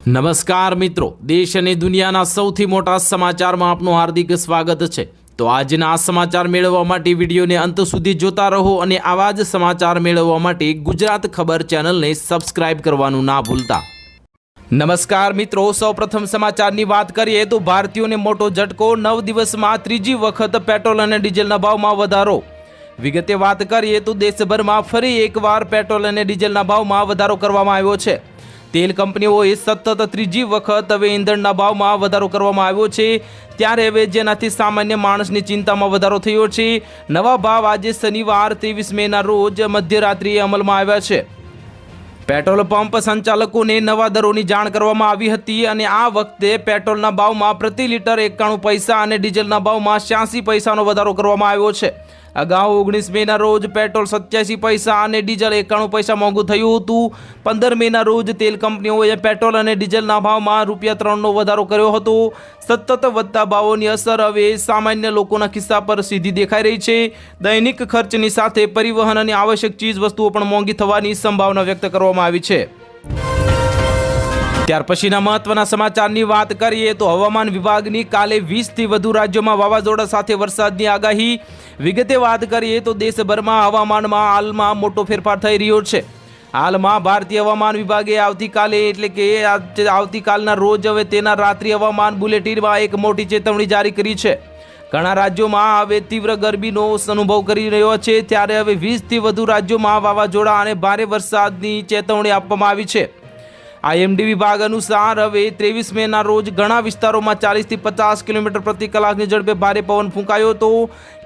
નમસ્કાર મિત્રો, દેશ અને દુનિયાના સૌથી મોટા સમાચારમાં આપનું હાર્દિક સ્વાગત છે। તો આજના આ સમાચાર મેળવવા માટે વિડીયોને અંત સુધી જોતા રહો અને આવા જ સમાચાર મેળવવા માટે ગુજરાત ખબર ચેનલને સબસ્ક્રાઇબ કરવાનું ના ભૂલતા। નમસ્કાર મિત્રો, સૌપ્રથમ સમાચારની વાત કરીએ તો ભારતીયોને મોટો ઝટકો। 9 દિવસમાં ત્રીજી વખત પેટ્રોલ અને ડીઝલના ભાવમાં વધારો। વિગતે વાત કરીએ તો દેશભરમાં ફરી એકવાર પેટ્રોલ અને ડીઝલના ભાવમાં વધારો કરવામાં આવ્યો છે। તેલ કંપનીઓએ સતત ત્રીજી વખત હવે ઈંધણના ભાવમાં વધારો કરવામાં આવ્યો છે, ત્યારે હવે જેનાથી સામાન્ય માણસની ચિંતામાં વધારો થયો છે। નવા ભાવ આજે શનિવાર 23 મેના રોજ મધ્યરાત્રિએ અમલમાં આવ્યા છે। પેટ્રોલ પંપ સંચાલકોને નવા દરોની જાણ કરવામાં આવી હતી અને આ વખતે પેટ્રોલના ભાવમાં પ્રતિ લીટર 91 પૈસા અને ડીઝલના ભાવમાં 86 પૈસાનો વધારો કરવામાં આવ્યો છે। અગાઉ 19 મેના રોજ પેટ્રોલ 87 પૈસા અને ડીઝલ 91 પૈસા મોંઘું થયું હતું। 15 મેના રોજ તેલ કંપનીઓએ પેટ્રોલ અને ડીઝલના ભાવમાં ₹3નો વધારો કર્યો હતો। સતત વધતા ભાવોની અસર હવે સામાન્ય લોકોના ખિસ્સા પર સીધી દેખાઈ રહી છે। દૈનિક ખર્ચની સાથે પરિવહન અને આવશ્યક ચીજ વસ્તુઓ પણ મોંઘી થવાની સંભાવના વ્યક્ત કરવામાં આવી છે। ત્યાર પછીના મહત્વના સમાચારની વાત કરીએ તો હવામાન વિભાગની કાલે 20થી વધુ રાજ્યોમાં વાવાઝોડા સાથે વરસાદની આગાહી। વિગતે વાત કરીએ તો દેશભરમાં હવામાનમાં હાલમાં મોટો ફેરફાર થઈ રહ્યો છે। હાલમાં ભારતીય હવામાન વિભાગે આવતીકાલે એટલે કે આવતીકાલના રોજ હવે તેના રાત્રિ હવામાન બુલેટિનમાં એક મોટી ચેતવણી જારી કરી છે। ઘણા રાજ્યોમાં હવે તીવ્ર ગરમીનો અનુભવ કરી રહ્યો છે, ત્યારે હવે 20થી વધુ રાજ્યોમાં વાવાઝોડા અને ભારે વરસાદની ચેતવણી આપવામાં આવી છે। આઈએમડી વિભાગ અનુસાર હવે 23 મેના રોજ ઘણા વિસ્તારોમાં 40થી 50 કિલોમીટર પ્રતિ કલાકની ઝડપે ભારે પવન ફૂંકાયો હતો।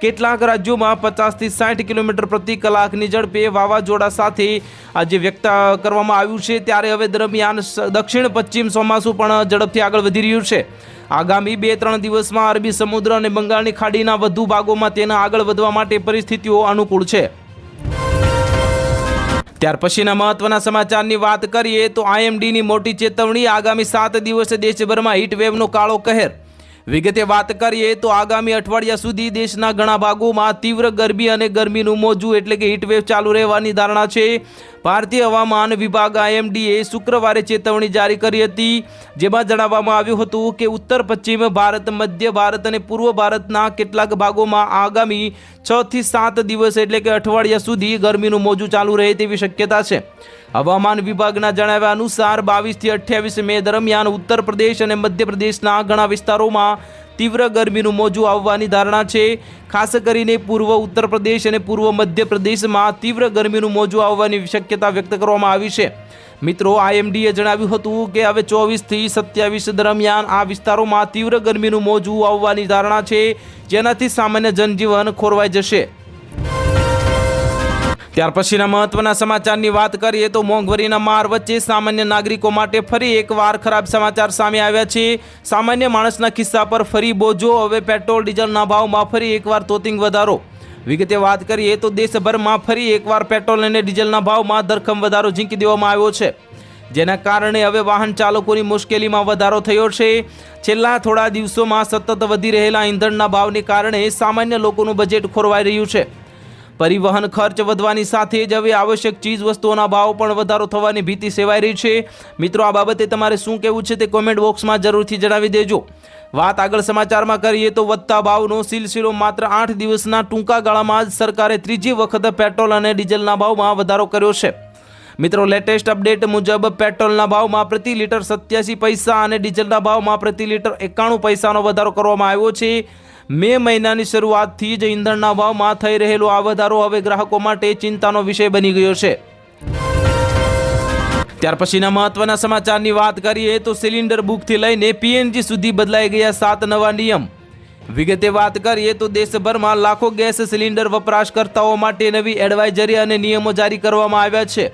કેટલાક રાજ્યોમાં 50થી 60 કિલોમીટર પ્રતિ કલાકની ઝડપે વાવાઝોડા સાથે આજે વ્યક્ત કરવામાં આવ્યું છે। ત્યારે હવે દરમિયાન દક્ષિણ પશ્ચિમ ચોમાસું પણ ઝડપથી આગળ વધી રહ્યું છે। આગામી 2-3 દિવસમાં અરબી સમુદ્ર અને બંગાળની ખાડીના વધુ ભાગોમાં તેના આગળ વધવા માટે પરિસ્થિતિઓ અનુકૂળ છે। ત્યાર પછીના મહત્વના સમાચારની વાત કરીએ તો આઈએમડીની મોટી ચેતવણી। આગામી 7 દિવસે દેશભરમાં હીટવેવનો કાળો કહેર। વિગતે વાત કરીએ તો આગામી અઠવાડિયા સુધી દેશના ઘણા ભાગોમાં તીવ્ર ગરમી અને ગરમીનું મોજું એટલે કે હીટવેવ ચાલુ રહેવાની ધારણા છે। ભારતીય હવામાન વિભાગ આઈએમડીએ શુક્રવારે ચેતવણી જારી કરી હતી, જેમાં જણાવવામાં આવ્યું હતું કે ઉત્તર પશ્ચિમ ભારત, મધ્ય ભારત અને પૂર્વ ભારતના કેટલાક ભાગોમાં આગામી 6 થી 7 દિવસ એટલે કે અઠવાડિયા સુધી ગરમીનું મોજું ચાલુ રહે તેવી શક્યતા છે। હવામાન વિભાગના જણાવ્યા અનુસાર 22 થી 28 મે દરમિયાન ઉત્તર પ્રદેશ અને મધ્ય પ્રદેશના ઘણા વિસ્તારોમાં તીવ્ર ગરમીનું મોજું આવવાની ધારણા છે। ખાસ કરીને પૂર્વ ઉત્તર પ્રદેશ અને પૂર્વ મધ્ય પ્રદેશમાં તીવ્ર ગરમીનું મોજું આવવાની શક્યતા વ્યક્ત કરવામાં આવી છે। મિત્રો, આઈએમડીએ જણાવ્યું હતું કે હવે 24 થી 27 દરમિયાન આ વિસ્તારોમાં તીવ્ર ગરમીનું મોજું આવવાની ધારણા છે, જેનાથી સામાન્ય જનજીવન ખોરવાઈ જશે। ત્યાર પછીના મહત્વના સમાચારની વાત કરીએ તો મોંઘવારીના માર વચ્ચે સામાન્ય નાગરિકો માટે ફરી એકવાર ખરાબ સમાચાર સામે આવ્યા છે। સામાન્ય માણસના ખિસ્સા પર ફરી બોજો। હવે પેટ્રોલ ડીઝલના ભાવમાં ફરી એકવાર તોતિંગ વધારો। વિગતે વાત કરીએ તો દેશભરમાં ફરી એકવાર પેટ્રોલ અને ડીઝલના ભાવમાં ધરખમ વધારો ઝીંકી દેવામાં આવ્યો છે, જેના કારણે હવે વાહન ચાલકોની મુશ્કેલીમાં વધારો થયો છે। છેલ્લા થોડા દિવસોમાં સતત વધી રહેલા ઈંધણના ભાવને કારણે સામાન્ય લોકોનું બજેટ ખોરવાઈ રહ્યું છે। પરિવહન ખર્ચ વધવાની સાથે જ હવે આવશ્યક ચીજ વસ્તુઓના ભાવ પણ વધારો થવાની ભીતિ સેવાઈ રહી છે। મિત્રો, આ બાબતે તમારે શું કહેવું છે તે કોમેન્ટ બોક્સમાં જરૂરથી જણાવી દેજો। વાત આગળ સમાચારમાં કરીએ તો વધતા ભાવનો સિલસિલો માત્ર 8 દિવસના ટૂંકા ગાળામાં જ સરકારે ત્રીજી વખત પેટ્રોલ અને ડીઝલના ભાવમાં વધારો કર્યો છે। મિત્રો, લેટેસ્ટ અપડેટ મુજબ પેટ્રોલના ભાવમાં પ્રતિ લીટર 87 પૈસા અને ડીઝલના ભાવમાં પ્રતિ લીટર 91 પૈસાનો વધારો કરવામાં આવ્યો છે। મે મહિનાની શરૂઆતથી જ ઈંધણના ભાવમાં થઈ રહેલો આ વધારો હવે ગ્રાહકો માટે ચિંતાનો વિષય બની ગયો છે। ત્યાર પછીના મહત્વના સમાચારની વાત કરીએ તો સિલિન્ડર બુકથી લઈને પીએનજી સુધી બદલાઈ ગયા 7 નવા નિયમ। વિગતે વાત કરીએ તો દેશભરમાં લાખો ગેસ સિલિન્ડર વપરાશકર્તાઓ માટે નવી એડવાઇઝરી અને નિયમો જારી કરવામાં આવ્યા છે।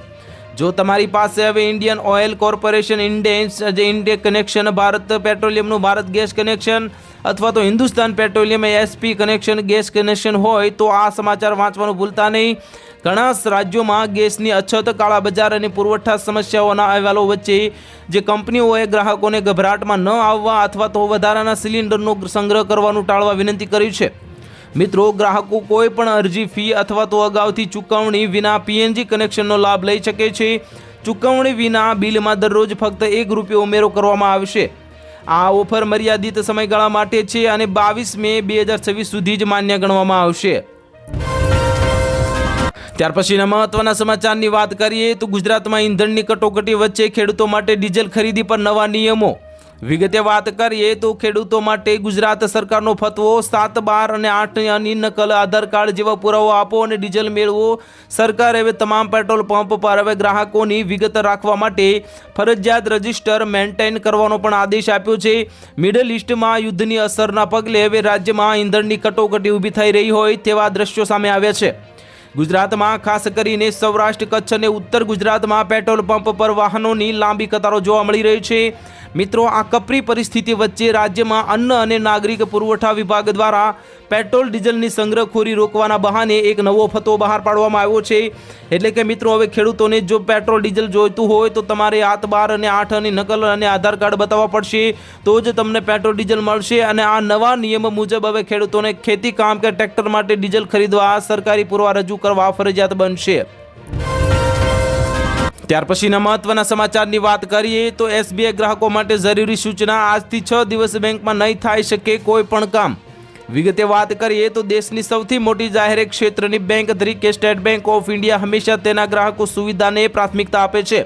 જો તમારી પાસે હવે Indian oil corporation Indane connection, Bharat પેટ્રોલિયમનું ભારત ગેસ કનેક્શન અથવા તો Hindustan petroleum HP connection gas connection હોય તો આ સમાચાર વાંચવાનું ભૂલતા નહીં। ઘણા રાજ્યોમાં ગેસની અછત, કાળા બજાર અને પુરવઠા સમસ્યાઓના અહેવાલો વચ્ચે જે કંપનીઓએ ગ્રાહકોને ગભરાટમાં ન આવવા અથવા તો વધારાના સિલિન્ડરનો સંગ્રહ કરવાનું ટાળવા વિનંતી કરી છે। મિત્રો, ગ્રાહકો કોઈ પણ અરજી ફી અથવા તો અગાઉથી ચૂકવણી વિના પીએનજી કનેક્શનનો લાભ લઈ શકે છે। ચૂકવણી વિના બિલમાં દરરોજ ફક્ત ₹1 ઉમેરો કરવામાં આવશે. આ ઓફર મર્યાદિત સમયગાળા માટે છે અને 22 મે 2026 સુધી જ માન્ય ગણવામાં આવશે. ત્યાર પછીના મહત્વના સમાચારની વાત કરીએ તો ગુજરાતમાં ઈંધણની કટોકટી વચ્ચે ખેડૂતો માટે ડીઝલ ખરીદી પર નવા નિયમો. વિગતે વાત કરીએ તો ખેડૂતો માટે ગુજરાત સરકારનો ફતવો 7, 12 અને 8ની નકલ આધાર કાર્ડ જેવા પુરાવો આપો અને ડીઝલ મેળવો. સરકારે હવે તમામ પેટ્રોલ પંપ પર હવે ગ્રાહકોની વિગત રાખવા માટે ફરજિયાત રજિસ્ટર મેન્ટેન કરવાનો પણ આદેશ આપ્યો છે. મિડલ ઇસ્ટમાં યુદ્ધની અસરના પગલે હવે રાજ્યમાં ઈંધણની કટોકટી ઊભી થઈ રહી હોય તેવા દ્રશ્યો સામે આવ્યા છે. ગુજરાતમાં ખાસ કરીને સૌરાષ્ટ્ર, કચ્છ અને ઉત્તર ગુજરાતમાં પેટ્રોલ પંપ પર વાહનોની લાંબી કતારો જોવા મળી રહી છે. મિત્રો, આ કપરી પરિસ્થિતિ વચ્ચે રાજ્યમાં અન્ન અને નાગરિક પુરવઠા વિભાગ દ્વારા પેટ્રોલ ડીઝલની સંગ્રહખોરી રોકવાના બહાને એક નવો ફતવો બહાર પાડવામાં આવ્યો છે. એટલે કે મિત્રો, હવે ખેડૂતોને જો પેટ્રોલ ડીઝલ જોઈતું હોય તો તમારે 7, 12 અને 8ની નકલ અને આધાર કાર્ડ બતાવવા પડશે, તો જ તમને પેટ્રોલ ડીઝલ મળશે. અને આ નવા નિયમ મુજબ હવે ખેડૂતોને ખેતી કામ કે ટ્રેક્ટર માટે ડીઝલ ખરીદવા સરકારી પુરાવા રજૂ કરવા ફરજિયાત બનશે. ત્યાર પછીના મહત્વના સમાચારની વાત કરીએ તો SBI ગ્રાહકો માટે જરૂરી સૂચના. આજથી 6 દિવસ બેંકમાં નહીં થઈ શકે કોઈ પણ કામ. વિગતે વાત કરીએ તો દેશની સૌથી મોટી જાહેર ક્ષેત્રની બેંક તરીકે સ્ટેટ બેંક ઓફ ઇન્ડિયા હંમેશા તેના ગ્રાહકો સુવિધાને પ્રાથમિકતા આપે છે.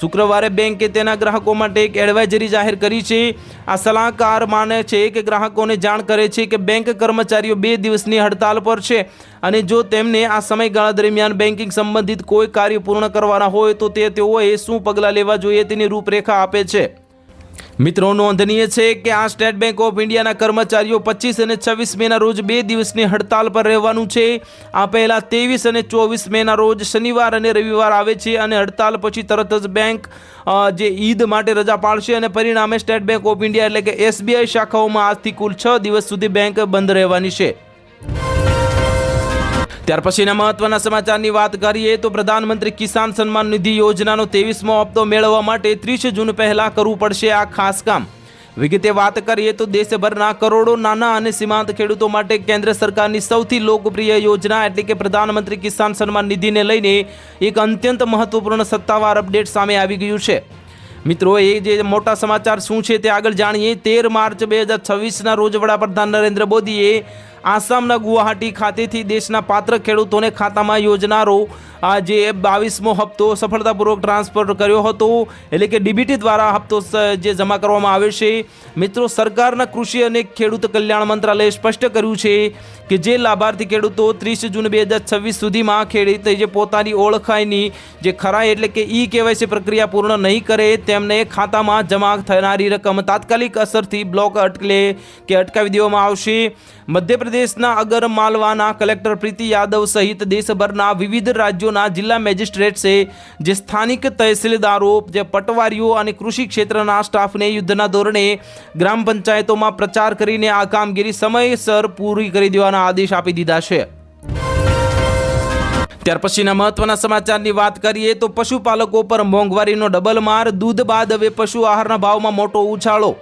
શુક્રવારે બેંકે તેના ગ્રાહકો માટે એક એડવાઇઝરી જાહેર કરી છે. આ સલાહકાર માને છે કે ગ્રાહકોને જાણ કરે છે કે બેંક કર્મચારીઓ 2 દિવસની હડતાલ પર છે અને જો તેમને આ સમયગાળા દરમિયાન બેન્કિંગ સંબંધિત કોઈ કાર્ય પૂર્ણ કરવાના હોય તો તેઓએ શું પગલાં લેવા જોઈએ તેની રૂપરેખા આપે છે. મિત્રો, નોંધનીય છે કે આ સ્ટેટ બેંક ઓફ ઇન્ડિયાના કર્મચારીઓ 25 અને 26 મેના રોજ 2 દિવસની હડતાલ પર રહેવાનું છે. આ પહેલા 23 અને 24 મેના રોજ શનિવાર અને રવિવાર આવે છે અને હડતાલ પછી તરત જ બેંક જે ઈદ માટે રજા પાડશે અને પરિણામે સ્ટેટ બેંક ઓફ ઇન્ડિયા એટલે કે SBI શાખાઓમાં આજથી કુલ 6 દિવસ સુધી બેંક બંધ રહેવાની છે. ત્યાર પછીના મહત્વના સમાચારની વાત કરીએ તો પ્રધાનમંત્રી કિસાન સન્માન નિધિ યોજનાનો 23મો હપ્તો મેળવવા માટે 30 જૂન પહેલા કરવું પડશે આ ખાસ કામ. વિગતે વાત કરીએ તો દેશભરના કરોડો નાના અને સીમાંત ખેડૂતો માટે કેન્દ્ર સરકારની સૌથી લોકપ્રિય યોજના એટલે કે પ્રધાનમંત્રી કિસાન સન્માન નિધિને લઈને એક અત્યંત મહત્વપૂર્ણ સત્તાવાર અપડેટ સામે આવી ગયું છે. મિત્રો, એ જે મોટા સમાચાર શું છે તે આગળ જાણીએ. 13 માર્ચ 2026ના રોજ વડાપ્રધાન નરેન્દ્ર મોદીએ આસામના ગુવાહાટી ખાતેથી દેશના પાત્ર ખેડૂતોને ખાતામાં યોજનારો આ જે 22મો હપ્તો સફળતાપૂર્વક ટ્રાન્સફર કર્યો હતો. એટલે કે DBT દ્વારા હપ્તો જે જમા કરવામાં આવે છે. મિત્રો, સરકારના કૃષિ અને ખેડૂત કલ્યાણ મંત્રાલયે સ્પષ્ટ કર્યું છે કે જે લાભાર્થી ખેડૂતો 30 જૂન 2026 સુધીમાં ખેડૂતે જે પોતાની ઓળખાણની જે ખરાઈ એટલે કે KYC પ્રક્રિયા પૂર્ણ નહીં કરે તેમને ખાતામાં જમા થનારી રકમ તાત્કાલિક અસરથી બ્લોક અટકાવી દેવામાં આવશે. મધ્યપ્રદેશના અગર માલવાના કલેક્ટર પ્રીતિ યાદવ સહિત દેશભરના વિવિધ રાજ્યોના જિલ્લા મેજિસ્ટ્રેટ્સે જે સ્થાનિક તહેસીલદારો, જે પટવારીઓ અને કૃષિ ક્ષેત્રના સ્ટાફને યુદ્ધના ધોરણે ગ્રામ પંચાયતોમાં પ્રચાર કરીને આ કામગીરી સમયસર પૂરી કરી દેવાના આદેશ આપી દીધા છે. ત્યાર પછીના મહત્વના સમાચારની વાત કરીએ તો પશુપાલકો પર મોંઘવારીનો ડબલ માર. દૂધ બાદ હવે પશુ આહારના ભાવમાં મોટો ઉછાળો.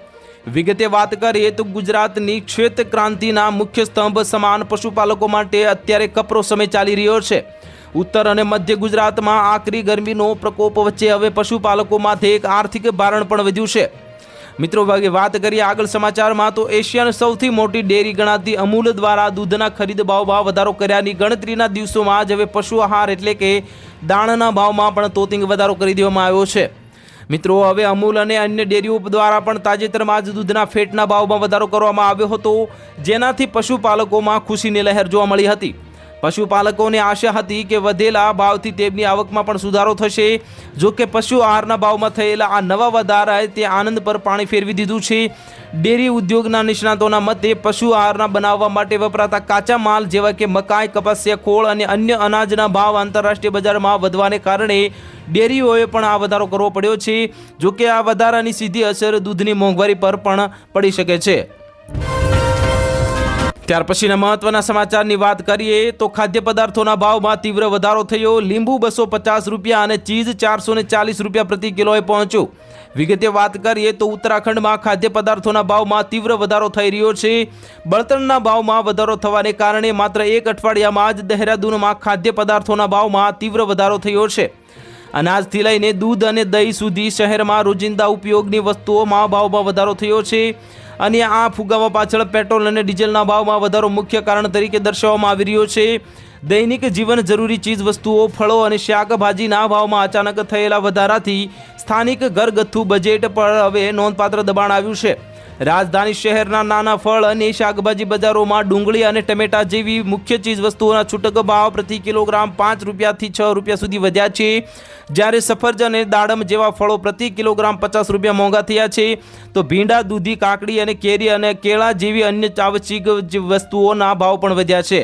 વિગતે વાત કરીએ તો ગુજરાતની શ્વેત ક્રાંતિના મુખ્ય સ્તંભ સમાન પશુપાલકો માટે અત્યારે કપરો સમય ચાલી રહ્યો છે. ઉત્તર અને મધ્ય ગુજરાતમાં આકરી ગરમીનો પ્રકોપ વચ્ચે હવે પશુપાલકો માથે એક આર્થિક ભારણ પણ વધ્યું છે. મિત્રો, વાત કરીએ આગળ સમાચારમાં તો એશિયાની સૌથી મોટી ડેરી ગણાતી અમૂલ દ્વારા દૂધના ખરીદ ભાવમાં વધારો કર્યાની ગણતરીના દિવસોમાં જ હવે પશુ આહાર એટલે કે દાણના ભાવમાં પણ તોતિંગ વધારો કરી દેવામાં આવ્યો છે. મિત્રો, હવે અમૂલ અને અન્ય ડેરીઓ દ્વારા પણ તાજેતરમાં જ દૂધના ફેટના ભાવમાં વધારો કરવામાં આવ્યો હતો, જેનાથી પશુપાલકોમાં ખુશીની લહેર જોવા મળી હતી. પશુપાલકોને આશા હતી કે વધેલા ભાવથી તેમની આવકમાં પણ સુધારો થશે. જો કે પશુ આહારના ભાવમાં થયેલા આ નવા વધારાએ તે આનંદ પર પાણી ફેરવી દીધું છે. ડેરી ઉદ્યોગના નિષ્ણાતોના મતે પશુ આહારના બનાવવા માટે વપરાતા કાચા માલ જેવા કે મકાઈ, કપાસિયા, ખોળ અને અન્ય અનાજના ભાવ આંતરરાષ્ટ્રીય બજારમાં વધવાને કારણે ડેરીઓએ પણ આ વધારો કરવો પડ્યો છે. જો કે આ વધારાની સીધી અસર દૂધની મોંઘવારી પર પણ પડી શકે છે. ત્યાર પછીના મહત્વના સમાચારની વાત કરીએ તો ખાદ્ય પદાર્થોના ભાવમાં તીવ્ર વધારો થયો. લીંબુ ₹250 અને ચીઝ ₹440 પ્રતિ કિલોએ પહોંચ્યું. વિગતે વાત કરીએ તો ઉત્તરાખંડમાં ખાદ્ય પદાર્થોના ભાવમાં તીવ્ર વધારો થઈ રહ્યો છે. બળતણના ભાવમાં વધારો થવાને કારણે માત્ર એક અઠવાડિયામાં જ દહેરાદૂનમાં ખાદ્ય પદાર્થોના ભાવમાં તીવ્ર વધારો થયો છે. અનાજથી લઈને દૂધ અને દહીં સુધી શહેરમાં રોજિંદા ઉપયોગની વસ્તુઓમાં ભાવમાં વધારો થયો છે અને આ ફુગાવા પાછળ પેટ્રોલ અને ડીઝલના ભાવમાં વધારો મુખ્ય કારણ તરીકે દર્શાવવામાં આવી રહ્યો છે. દૈનિક જીવન જરૂરી ચીજ વસ્તુઓ, ફળો અને શાકભાજીના ભાવમાં અચાનક થયેલા વધારાથી સ્થાનિક ઘરગથ્થુ બજેટ પર હવે નોંધપાત્ર દબાણ આવ્યું છે. રાજધાની શહેરના નાના ફળ અને શાકભાજી બજારોમાં ડુંગળી અને ટમેટા જેવી મુખ્ય ચીજ વસ્તુઓના છૂટક ભાવ પ્રતિ કિલોગ્રામ 5 રૂપિયાથી 6 રૂપિયા સુધી વધ્યા છે, જ્યારે સફરજન અને દાડમ જેવા ફળો પ્રતિ કિલોગ્રામ 50 રૂપિયા મોંઘા થયા છે. તો ભીંડા, દૂધી, કાકડી અને કેરી અને કેળા જેવી અન્ય આવશ્યક વસ્તુઓના ભાવ પણ વધ્યા છે.